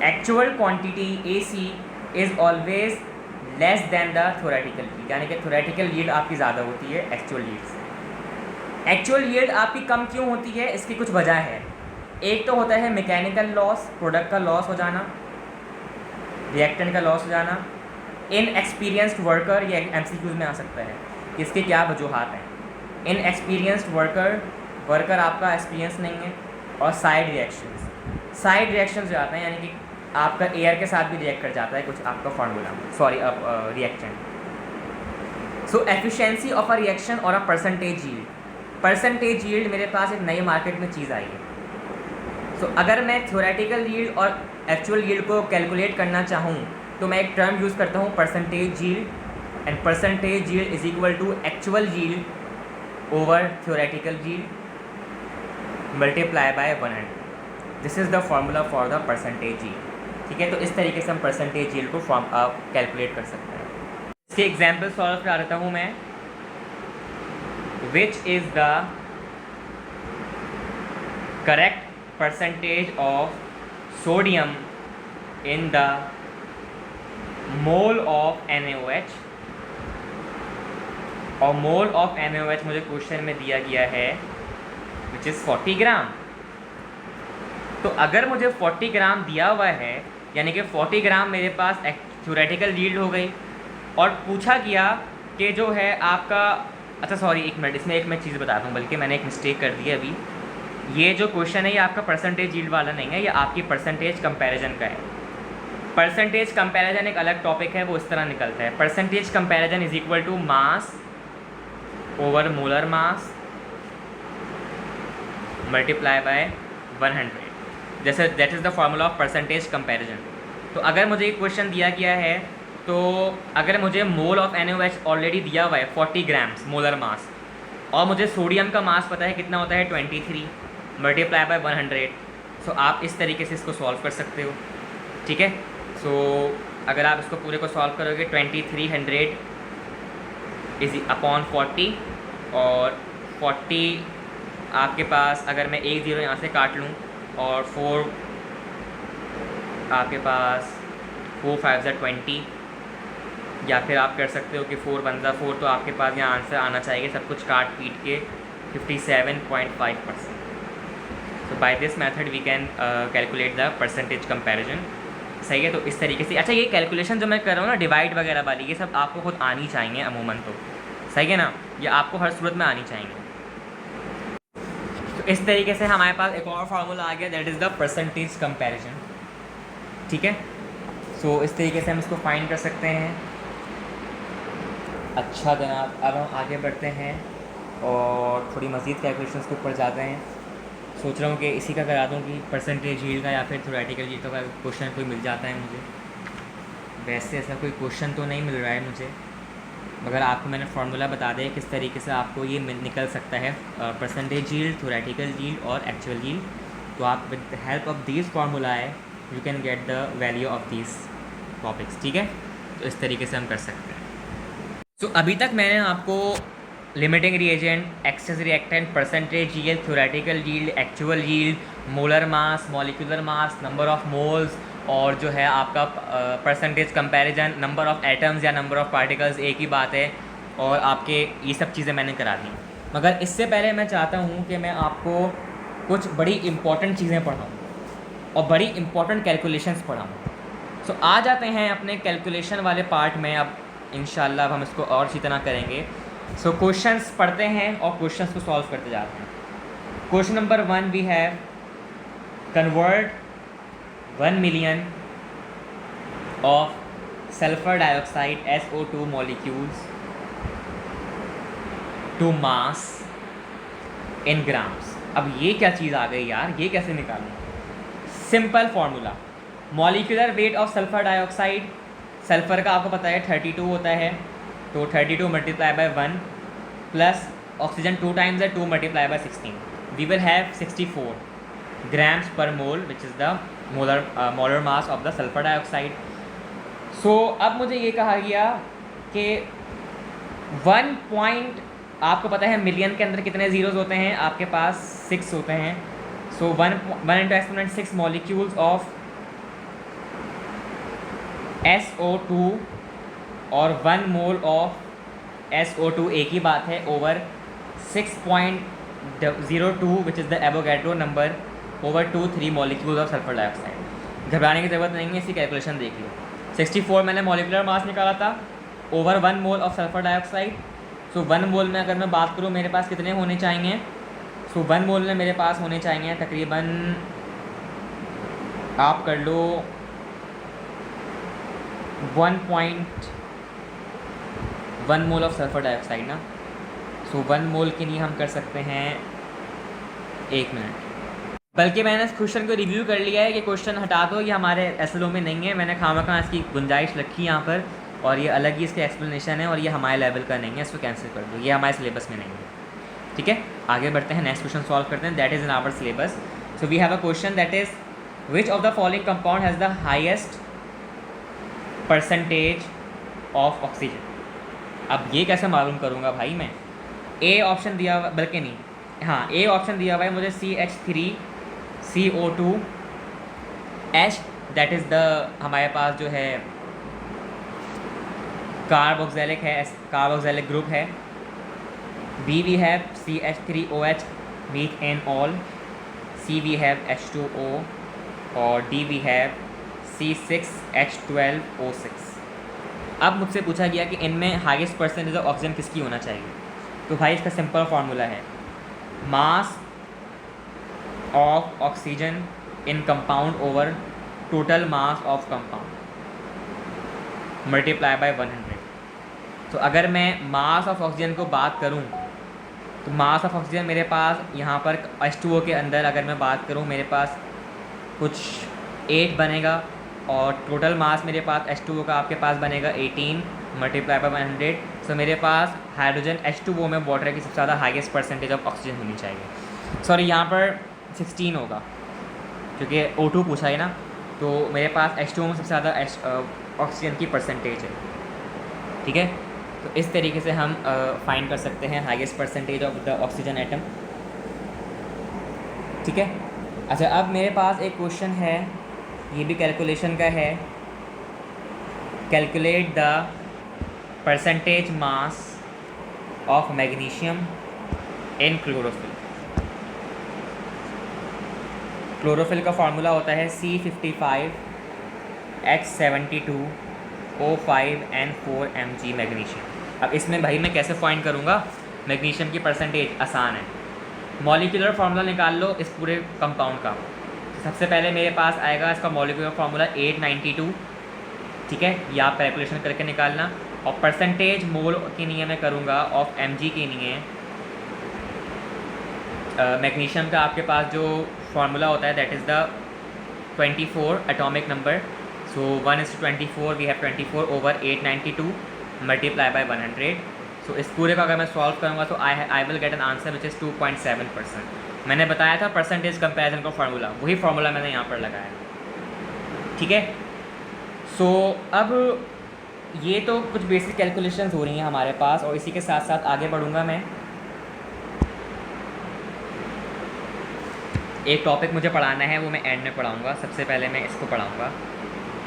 actual quantity AC is always less than the theoretical yield, यानी कि थ्योरेटिकल यील्ड आपकी ज़्यादा होती है एक्चुअल यील्ड से। एक्चुअल यील्ड आपकी कम क्यों होती है? इसकी कुछ वजह है। एक तो होता है मैकेनिकल लॉस, प्रोडक्ट का लॉस हो जाना, रिएक्टेंट का लॉस हो जाना, इनएक्सपीरियंस्ड वर्कर, ये MCQs में आ सकता है कि इसके क्या वजूहात हैं। इनएक्सपीरियंस्ड वर्कर आपका एक्सपीरियंस नहीं है, और साइड रिएक्शंस जो आते हैं यानी कि आपका एयर के साथ भी रिएक्ट कर जाता है कुछ आपका formula, sorry reactant. So efficiency of a reaction और अ परसेंटेज यील्ड मेरे पास एक नई मार्केट में चीज़ आई है। सो अगर मैं थ्योरेटिकल यील्ड और एक्चुअल यील्ड को कैलकुलेट करना चाहूँ तो मैं एक टर्म यूज़ करता हूँ percentage yield, and percentage yield is equal to actual yield over theoretical yield multiply by 100। This is the formula for the percentage yield. ठीक है, तो इस तरीके से हम परसेंटेज यील्ड को कैलकुलेट कर सकते हैं। इसके एग्जाम्पल सॉल्व करा देता हूँ मैं। विच is the correct percentage of sodium in the mole of NaOH, और मोल ऑफ NaOH मुझे क्वेश्चन में दिया गया है विच इज़ 40 ग्राम। तो अगर मुझे 40 ग्राम दिया हुआ है यानी कि 40 ग्राम मेरे पास थ्योरेटिकल यील्ड हो गई, और पूछा गया कि जो है आपका, अच्छा सॉरी एक मिनट, इसमें एक मैं चीज़ बताता हूँ, बल्कि मैंने एक मिस्टेक कर दी है अभी। ये जो क्वेश्चन है ये आपका परसेंटेज यील्ड वाला नहीं है, ये आपकी परसेंटेज कंपैरिजन का है। परसेंटेज कंपैरिजन एक अलग टॉपिक है, वो इस तरह निकलता है। Percentage comparison is equal to mass over molar mass multiply by 100, जैसे that is the formula of percentage comparison. तो अगर मुझे एक क्वेश्चन दिया गया है, तो अगर मुझे मोल ऑफ NaOH ऑलरेडी दिया हुआ है 40 ग्राम्स मोलर मास, और मुझे सोडियम का मास पता है कितना होता है 23 मल्टीप्लाई बाय 100, सो आप इस तरीके से इसको सॉल्व कर सकते हो। ठीक है, सो अगर आप इसको पूरे को सॉल्व करोगे 2300 इज अपॉन 40, और 40 आपके पास, अगर मैं एक ज़ीरो यहाँ से काट लूँ और 4 आपके पास 4 5 20, या फिर आप कर सकते हो कि 4 1 4, तो आपके पास यहाँ आंसर आना चाहिए सब कुछ काट पीट के 57.5%। तो by this method we can calculate the percentage comparison. सही है, तो इस तरीके से, अच्छा ये कैलकुलेशन जो मैं कर रहा हूँ ना डिवाइड वगैरह वाली, ये सब आपको खुद आनी चाहिए अमूमन, तो सही है ना, ये आपको हर सूरत में आनी चाहिए। तो इस तरीके से हमारे पास एक और फार्मूला आ गया that is the percentage comparison. ठीक है, सो इस तरीके से हम इसको फाइंड कर सकते हैं। अच्छा जनाब, अब हम आगे बढ़ते हैं और थोड़ी मज़ीद कैलकुलेशंस के ऊपर जाते हैं। सोच रहा हूँ कि इसी का करा दूँ कि परसेंटेज यील्ड का या फिर थ्योरेटिकल यील्ड का क्वेश्चन कोई मिल जाता है मुझे। वैसे ऐसा कोई क्वेश्चन तो नहीं मिल रहा है मुझे, मगर आपको मैंने फार्मूला बता दिया किस तरीके से आपको ये निकल सकता है परसेंटेज यील्ड, थ्योरेटिकल यील्ड और एक्चुअल यील्ड। तो आप with the help of these formula you can get the value of these topics. ठीक है, तो इस तरीके से हम कर सकते हैं। तो अभी तक मैंने आपको limiting reagent, excess reactant, percentage yield, theoretical yield, actual yield, molar mass, molecular mass, number of moles, और जो है आपका percentage comparison, number of atoms या नंबर ऑफ पार्टिकल्स, एक ही बात है, और आपके ये सब चीज़ें मैंने करा दी। मगर इससे पहले मैं चाहता हूँ कि मैं आपको कुछ बड़ी इंपॉर्टेंट चीज़ें पढ़ाऊँ और बड़ी इंपॉर्टेंट कैलकुलेशंस पढ़ाऊँ। सो आ जाते हैं अपने कैलकुलेशन वाले पार्ट में। अब इंशाल्लाह अब हम इसको और अच्छी तरह करेंगे। सो क्वेश्चंस पढ़ते हैं और क्वेश्चंस को सॉल्व करते जाते हैं। Question number 1 we have convert 1 million of sulfur dioxide SO2 molecules to mass in grams। अब ये क्या चीज़ आ गई यार, ये कैसे निकालूँ? Simple formula, molecular weight of sulphur dioxide, sulphur का आपको पता है 32 होता है, तो 32 multiply by 1 plus oxygen 2 times है, 2 multiply by 16, we will have 64 grams per mole which is the molar mass of the sulfur dioxide. So अब मुझे ये कहा गया कि 1 पॉइंट, आपको पता है मिलियन के अंदर कितने ज़ीरोज़ होते हैं, आपके पास 6 होते हैं. सो 1 into exponent 6 molecules of SO2 और 1 मोल ऑफ SO2 एक ही बात है, over 6.02 which is the Avogadro number over 2-3 molecules of sulphur dioxide. घबराने की ज़रूरत नहीं है, इसकी कैलकुलेशन देख लो. 64 मैंने मॉलिक्यूलर मास निकाला था over 1 mole of sulphur dioxide. So 1 mole में अगर मैं बात करूँ मेरे पास कितने होने चाहिए, सो 1 मोल में मेरे पास होने चाहिए तकरीबन, आप कर लो 1.1 मोल ऑफ सल्फर डाइऑक्साइड ना. सो 1 मोल के लिए हम कर सकते हैं 1 मिनट. बल्कि मैंने इस क्वेश्चन को रिव्यू कर लिया है कि क्वेश्चन हटा दो, ये हमारे एसएलओ में नहीं है, मैंने खामखा इसकी गुंजाइश रखी यहाँ पर, और ये अलग ही इसके एक्सप्लेनेशन है, और ये हमारे लेवल का नहीं है, इसको कैंसिल कर दो, ये हमारे सिलेबस में नहीं है. ठीक है, आगे बढ़ते हैं, नेक्स्ट क्वेश्चन सॉल्व करते हैं. That is in our syllabus. So we have a question that is which of the following compound has the highest percentage of oxygen. अब ये कैसे मालूम करूँगा भाई मैं? ए ऑप्शन दिया हुआ, बल्कि नहीं, हाँ ए ऑप्शन दिया हुआ है मुझे CH3CO2 H, that is the हमारे पास जो है कार्बोक्सिलिक है, कार्बोक्सिलिक ग्रुप है. B we have CH3OH methanol, C we have H2O, और डी वी हैव C6H12O6. अब मुझसे पूछा गया कि इनमें हाईएस्ट परसेंटेज ऑफ ऑक्सीजन किसकी होना चाहिए. तो भाई इसका सिंपल फार्मूला है मास of oxygen in compound over total mass of compound multiply by 100. तो अगर मैं मास ऑफ ऑक्सीजन को बात करूं तो मास ऑफ ऑक्सीजन मेरे पास यहाँ पर H2O के अंदर अगर मैं बात करूं मेरे पास कुछ 8 बनेगा, और टोटल मास मेरे पास H2O का आपके पास बनेगा 18 मल्टीप्लाई बाय 100. सो मेरे पास हाइड्रोजन H2O में वाटर की सबसे ज़्यादा हाईएस्ट परसेंटेज ऑफ ऑक्सीजन होनी चाहिए. सॉरी, यहाँ पर 16 होगा क्योंकि O2 पूछा है ना, तो मेरे पास H2O में सबसे ज़्यादा ऑक्सीजन की परसेंटेज है. ठीक है, तो इस तरीके से हम फाइंड कर सकते हैं highest percentage of the oxygen atom. ठीक है, अच्छा अब मेरे पास एक क्वेश्चन है, ये भी कैलकुलेशन का है. Calculate the percentage mass of magnesium in chlorophyll. Chlorophyll का फार्मूला होता है C55H72O5N4 Mg मैग्नीशियम. अब इसमें भाई मैं कैसे फाइंड करूँगा मैग्नीशियम की परसेंटेज? आसान है, मॉलिक्यूलर फार्मूला निकाल लो इस पूरे कंपाउंड का. सबसे पहले मेरे पास आएगा इसका मॉलिक्यूलर फार्मूला 892. ठीक है, या आप कैलकुलेशन करके निकालना. और परसेंटेज मोल के लिए मैं करूँगा ऑफ Mg के लिए मैग्नीशियम का आपके पास जो फार्मूला होता है that is the 24 atomic number. So 1:24 we have 24 over 892 multiply by 100. So इस पूरे का अगर मैं सॉल्व करूँगा तो I will get an answer which is 2.7%. मैंने बताया था परसेंटेज कंपैरिजन का फार्मूला, वही फार्मूला मैंने यहाँ पर लगाया. ठीक है, सो अब ये तो कुछ बेसिक कैलकुलेशंस हो रही हैं हमारे पास, और इसी के साथ साथ आगे बढ़ूँगा मैं. एक टॉपिक मुझे पढ़ाना है, वो मैं एंड में पढ़ाऊँगा. सबसे पहले मैं इसको पढ़ाऊँगा,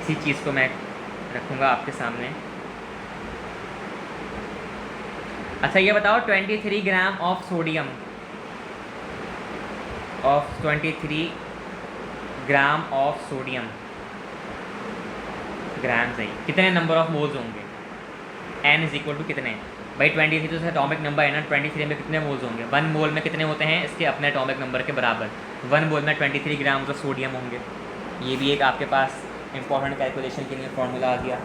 इसी चीज़ को मैं रखूँगा आपके सामने. अच्छा ये बताओ 23 gram of sodium, of 23 gram of sodium, gram सही, कितने नंबर ऑफ मोल्स होंगे? n इज इक्वल टू कितने भाई? 23 तो एटॉमिक नंबर है ना, 23 में कितने मोल्स होंगे? 1 मोल में कितने होते हैं? इसके अपने एटॉमिक नंबर के बराबर. 1 मोल में 23 ग्राम ऑफ सोडियम होंगे. ये भी एक आपके पास इंपॉर्टेंट कैलकुलेशन के लिए फार्मूला आ गया.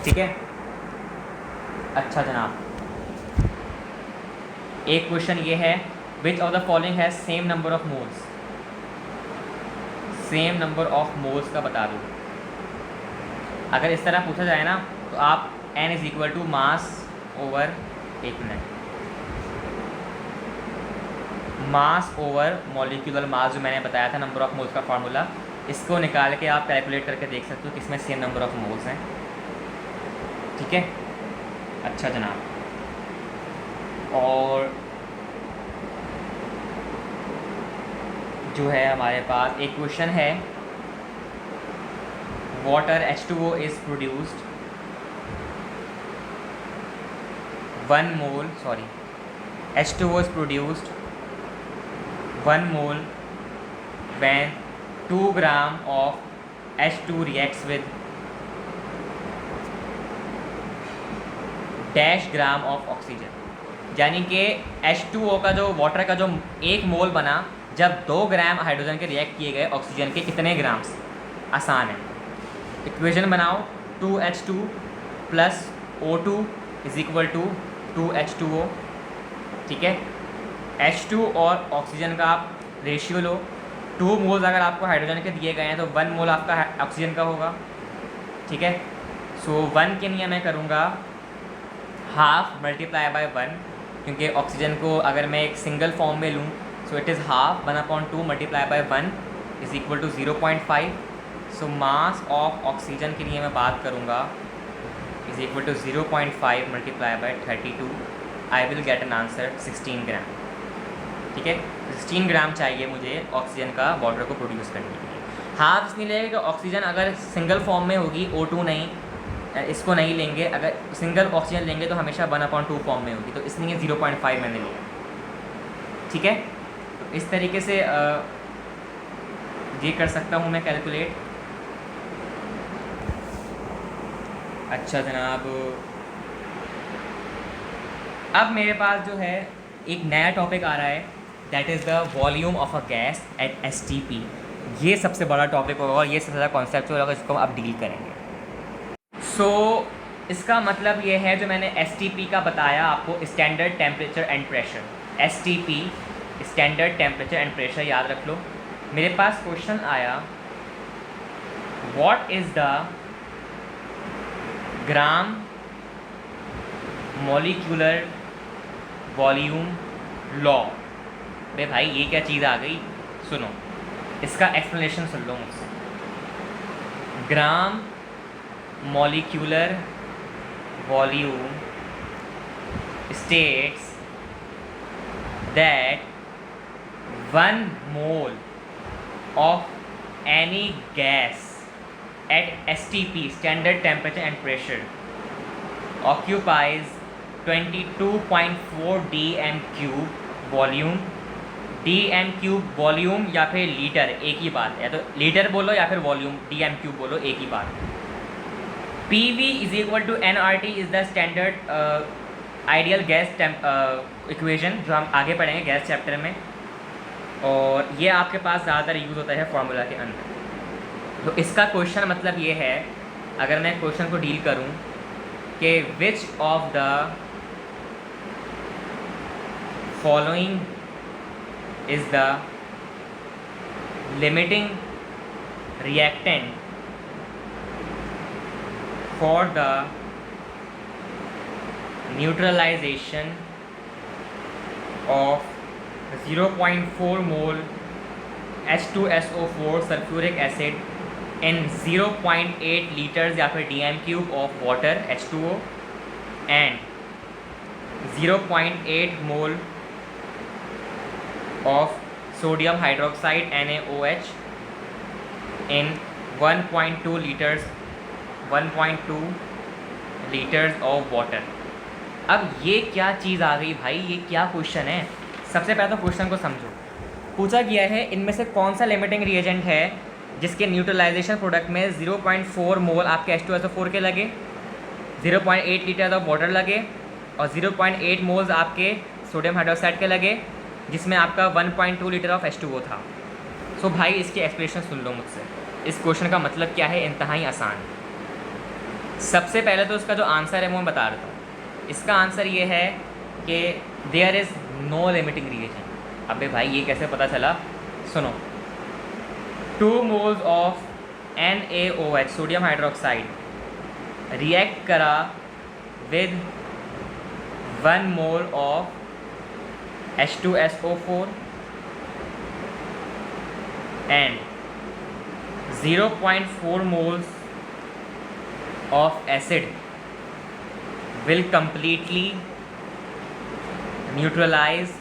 ठीक है, अच्छा जनाब, एक क्वेश्चन ये है विच of the following has same number of moles, same number of moles का बता दो। अगर इस तरह पूछा जाए ना तो आप n is equal to mass over, एक minute, mass over molecular mass जो मैंने बताया था नंबर ऑफ मोल्स का फार्मूला, इसको निकाल के आप कैलकुलेट करके देख सकते हो किसमें सेम नंबर ऑफ मोल्स हैं। ठीक है, अच्छा जनाब। और जो है हमारे पास एक क्वेश्चन है, water H2O is produced 1 mole, sorry, H2O is produced 1 mole when 2 gram of H2 reacts with dash gram of oxygen. यानी कि H2O का जो वाटर का जो 1 मोल बना जब 2 ग्राम हाइड्रोजन के रिएक्ट किए गए ऑक्सीजन के कितने ग्राम्स। आसान है, इक्वेशन बनाओ 2H2 plus O2 is equal to 2H2O। ठीक है, H2 और ऑक्सीजन का आप रेशियो लो, 2 मोल्स अगर आपको हाइड्रोजन के दिए गए हैं तो 1 मोल आपका ऑक्सीजन का होगा। ठीक है, सो 1 के लिए मैं करूँगा हाफ मल्टीप्लाई बाय 1, क्योंकि ऑक्सीजन को अगर मैं एक सिंगल फॉर्म में लूँ so it is half 1/2 multiply by 1 is equal to 0.5। So mass of oxygen के लिए मैं बात करूँगा is equal to 0.5 multiply by 32, I will get an answer 16 gram. ठीक है, 16 ग्राम चाहिए मुझे ऑक्सीजन का वाटर को प्रोड्यूस करने के लिए। हाफ इसलिए लगेगा कि ऑक्सीजन अगर सिंगल फॉर्म में होगी, O2 नहीं, इसको नहीं लेंगे, अगर सिंगल ऑक्सीजन लेंगे तो हमेशा 1/2 फॉर्म में होगी, तो इसलिए 0.5 मैंने लिया। ठीक है, तो इस तरीके से ये कर सकता हूँ मैं कैलकुलेट। अच्छा जनाब, अब मेरे पास जो है एक नया टॉपिक आ रहा है, that is the volume of a gas at STP। ये सबसे बड़ा टॉपिक होगा और ये सबसे ज़्यादा कॉन्सेप्चुअल होगा, जिसको आप डील करेंगे। सो इसका मतलब ये है, जो मैंने STP का बताया आपको, standard temperature and pressure, STP standard temperature and pressure, याद रख लो। मेरे पास क्वेश्चन आया, what is the gram molecular volume law. अरे भाई ये क्या चीज़ आ गई, सुनो इसका एक्सप्लेनेशन सुन लो मुझसे। Gram molecular volume states that 1 mole of any gas at STP standard temperature and pressure occupies 22.4 dm cube volume. dm cube volume या फिर लीटर, एक ही बात है, तो लीटर बोलो या फिर वॉल्यूम, dm cube बोलो, एक ही बात। PV is equal to nRT is the standard ideal gas equation, जो हम आगे पढ़ेंगे गैस चैप्टर में, और ये आपके पास ज़्यादातर यूज़ होता है फॉर्मूला के अंदर। तो इसका क्वेश्चन मतलब ये है, अगर मैं क्वेश्चन को डील करूँ कि विच of the following is the limiting reactant for the neutralization of 0.4 mole H2SO4 sulfuric acid in 0.8 liters या फिर dm cube of water H2O and 0.8 mole of sodium hydroxide NaOH in 1.2 litres of water. अब ये क्या चीज़ आ गई भाई, ये क्या question है। सबसे पहले तो क्वेश्चन को समझो। पूछा गया है इनमें से कौन सा लिमिटिंग रिएजेंट है जिसके न्यूट्रलाइजेशन प्रोडक्ट में 0.4 मोल आपके H2SO4 के लगे, 0.8 लीटर ऑफ वाटर लगे और 0.8 मोल्स आपके सोडियम हाइड्रोक्साइड के लगे, जिसमें आपका 1.2 लीटर ऑफ H2O था। सो भाई इसकी एक्सप्लेनेशन सुन लो मुझसे। इस क्वेश्चन का मतलब क्या है, इंतहाई आसान। सबसे पहले तो इसका जो आंसर है वो मैं बता देता हूँ। इसका आंसर ये है कि there is no limiting reagent. अबे भाई ये कैसे पता चला, सुनो। 2 moles of NaOH sodium hydroxide react करा with 1 mole of H2SO4 and 0.4 moles of acid will completely neutralize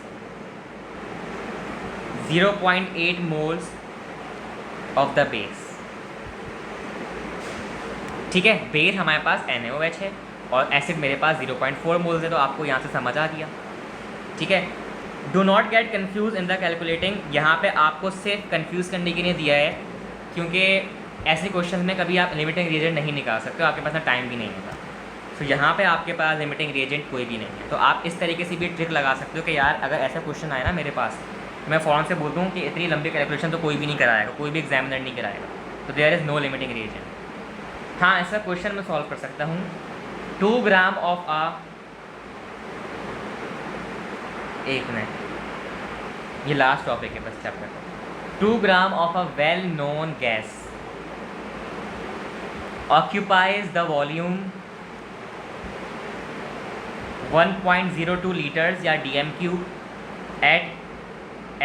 0.8 moles of the base। ठीक है, बेस हमारे पास NaOH है और एसिड मेरे पास 0.4 मोल्स है, तो आपको यहाँ से समझ आ गया। ठीक है, do not get confuse in the calculating, यहाँ पे आपको सिर्फ कन्फ्यूज़ करने के लिए दिया है, क्योंकि ऐसे क्वेश्चन में कभी आप लिमिटिंग रिएजेंट नहीं निकाल सकते हो, आपके पास ना टाइम भी नहीं होता। तो यहाँ पे आपके पास लिमिटिंग रिएजेंट कोई भी नहीं है, तो आप इस तरीके से भी ट्रिक लगा सकते हो कि यार अगर ऐसा क्वेश्चन आए ना मेरे पास, मैं फ़ौरन से बोल दूँ कि इतनी लंबी कैलकुलेशन तो कोई भी नहीं कराएगा, कोई भी एग्जामिनर नहीं कराएगा, तो there is no limiting reagent. हाँ, ऐसा क्वेश्चन मैं सॉल्व कर सकता हूँ। 2 ग्राम ऑफ एक मिनट, ये लास्ट टॉपिक है बस चैप्टर का। 2 gram of a well known gas occupies the volume 1.02 liters या dm cube at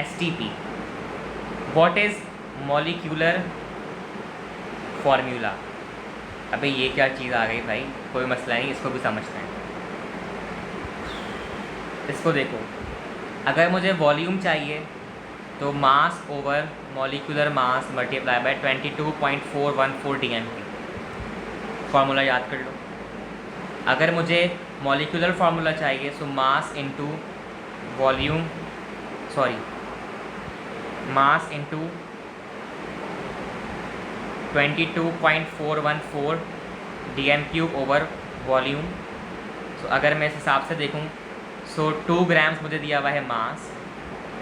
STP। What is molecular formula? अबे ये क्या चीज़ आ गई भाई, कोई मसला नहीं, इसको भी समझते हैं। इसको देखो, अगर मुझे वॉल्यूम चाहिए तो मास over molecular mass multiply bye 22.414 dm cube, formula याद कर लो। अगर मुझे मॉलिक्यूलर फार्मूला चाहिए तो mass into volume, mass into 22.414 dm cube over volume. तो अगर मैं इस हिसाब से देखूं, सो 2 ग्राम्स मुझे दिया हुआ है मास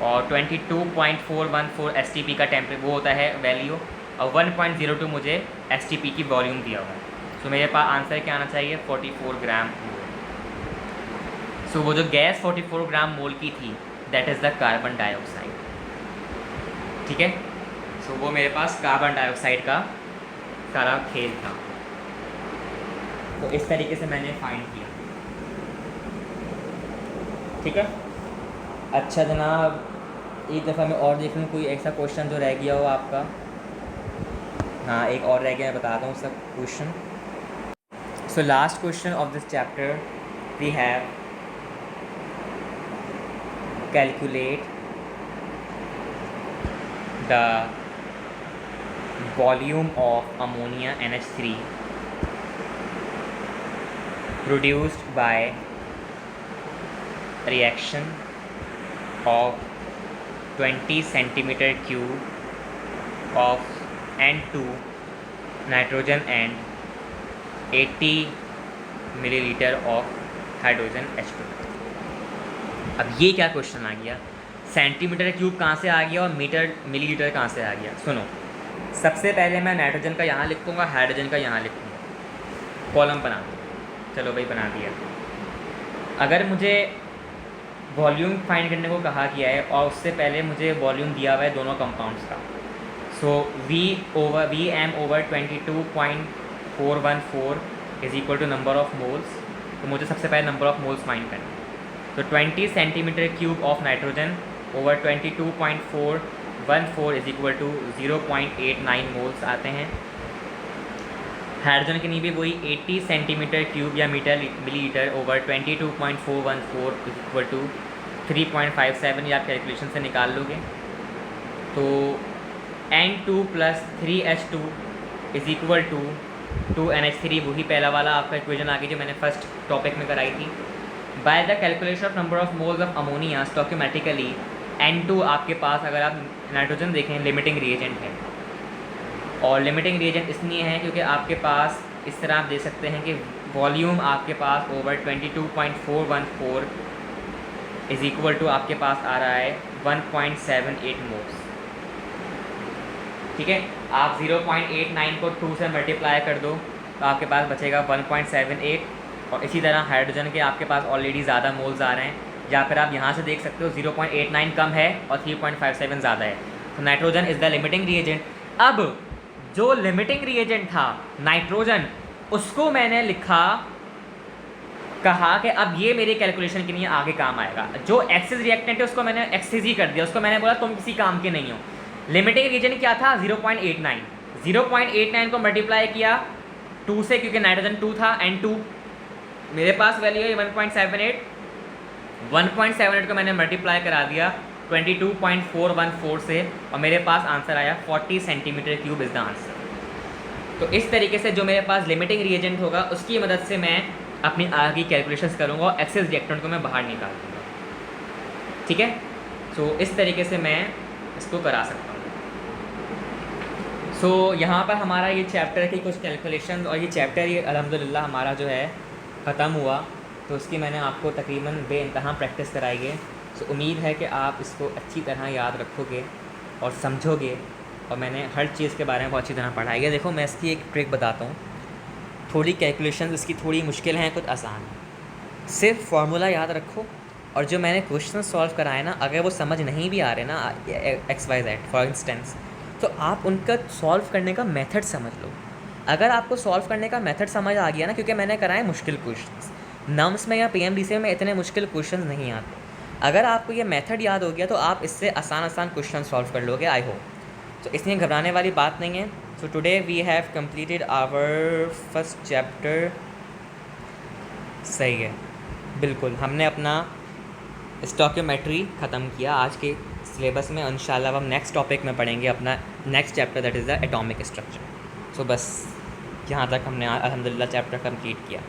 और 22.414 STP का टेम्परेचर वो होता है वैल्यू, और 1.02 मुझे STP की वॉल्यूम दिया हुआ है। तो मेरे पास आंसर क्या आना चाहिए, 44 ग्राम मोल। सो वो जो गैस 44 ग्राम मोल की थी that is the carbon dioxide. ठीक है, सो वो मेरे पास कार्बन डाइऑक्साइड का सारा खेल था। तो इस तरीके से मैंने फाइंड किया। ठीक है, अच्छा जनाब, एक दफ़ा मैं और देख लूँ कोई ऐसा क्वेश्चन जो रह गया हो आपका। हाँ, एक और रह गया, मैं बताता हूँ उसका question. So last question of this chapter we have calculate the volume of ammonia NH3 produced by reaction of 20 centimeter cube of N2 nitrogen and 80 millilitre of hydrogen H2। अब ये क्या क्वेश्चन आ गया, सेंटीमीटर क्यूब कहाँ से आ गया और millilitre कहाँ से आ गया। सुनो, सबसे पहले मैं नाइट्रोजन का यहाँ लिखूँगा, हाइड्रोजन का यहाँ लिखूँगा, कॉलम बना दो। चलो भाई, बना दिया। अगर मुझे वॉल्यूम फाइंड करने को कहा गया है और उससे पहले मुझे वॉल्यूम दिया हुआ है दोनों कंपाउंड्स का, so Vm over 22.414 is equal to number of moles. तो मुझे सबसे पहले नंबर ऑफ मोल्स फाइंड करना है। तो 20 centimetre cube of nitrogen over 22.414 is equal to 0.89 moles आते हैं। हाइड्रोजन के लिए भी वही 80 सेंटीमीटर क्यूब या millilitre over 22.414 is equal to 3.57, या आप कैलकुलेशन से निकाल लोगे। तो N2 plus 3H2 is equal to 2NH3, वही पहला वाला आपका इक्वेशन आ गई जो मैंने फर्स्ट टॉपिक में कराई थी। By the calculation of number of moles of ammonia stoichiometrically, N2 आपके पास, अगर आप नाइट्रोजन देखें, लिमिटिंग रिएजेंट है। और लिमिटिंग रिएजेंट इसलिए है क्योंकि आपके पास इस तरह आप दे सकते हैं कि वॉल्यूम आपके पास ओवर 22.414 इज़ इक्वल टू आपके पास आ रहा है 1.78 मोल्स। ठीक है, आप 0.89 को 2 से मल्टीप्लाई कर दो तो आपके पास बचेगा 1.78। और इसी तरह हाइड्रोजन के आपके पास ऑलरेडी ज़्यादा मोल्स आ रहे हैं, या फिर आप यहाँ से देख सकते हो 0.89 कम है और 3.57 ज़्यादा है। तो nitrogen is the limiting reagent. अब जो लिमिटिंग रिएजेंट था नाइट्रोजन, उसको मैंने लिखा, कहा कि अब ये मेरे कैलकुलेशन के लिए आगे काम आएगा। जो एक्सिस रिएक्टेंट है उसको मैंने एक्सिस ही कर दिया, उसको मैंने बोला तुम किसी काम के नहीं हो। लिमिटिंग रिएजेंट क्या था 0.89, 0.89 को मल्टीप्लाई किया 2 से, क्योंकि नाइट्रोजन 2 था एंड 2 मेरे पास वैल्यू है 1.78, 1.78 को मैंने मल्टीप्लाई करा दिया 22.414 से और मेरे पास आंसर आया 40 centimetre cube is the answer. तो इस तरीके से जो मेरे पास लिमिटिंग रिएजेंट होगा उसकी मदद से मैं अपनी आगे की कैलकुलेशंस करूँगा और एक्सेस रिएक्टेंट को मैं बाहर निकाल दूँगा। ठीक है, सो इस तरीके से मैं इसको करा सकता हूँ। सो यहाँ पर हमारा ये चैप्टर की कुछ कैलकुलेशन और ये चैप्टर ये अल्हम्दुलिल्लाह हमारा जो है ख़त्म हुआ। तो उसकी मैंने आपको तकरीबन बेइंतहा प्रैक्टिस कराई है। सो उम्मीद है कि आप इसको अच्छी तरह याद रखोगे और समझोगे, और मैंने हर चीज़ के बारे में बहुत अच्छी तरह पढ़ाई है। देखो मैं इसकी एक ट्रिक बताता हूँ, थोड़ी कैलकुलेशन इसकी थोड़ी मुश्किल हैं, कुछ आसान है। सिर्फ फार्मूला याद रखो और जो मैंने क्वेश्चन सॉल्व कराए ना, अगर वो समझ नहीं भी आ रहे ना XYZ फॉर इंस्टेंस, तो आप उनका सॉल्व करने का मेथड समझ लो। अगर आपको सॉल्व करने का मेथड समझ आ गया ना, क्योंकि मैंने कराए मुश्किल क्वेश्चंस, नम्स में या PMDC में इतने मुश्किल क्वेश्चन नहीं आते। अगर आपको ये मेथड याद हो गया तो आप इससे आसान आसान क्वेश्चन सॉल्व कर लोगे, आई होप। तो इसलिए घबराने वाली बात नहीं है। So today we have completed our first chapter. सही है, बिल्कुल हमने अपना स्टोइकियोमेट्री ख़त्म किया आज के सिलेबस में। इंशाल्लाह अब हम नेक्स्ट टॉपिक में पढ़ेंगे अपना next chapter, that is the atomic structure. So बस यहाँ तक हमने अल्हम्दुलिल्लाह चैप्टर कंप्लीट किया।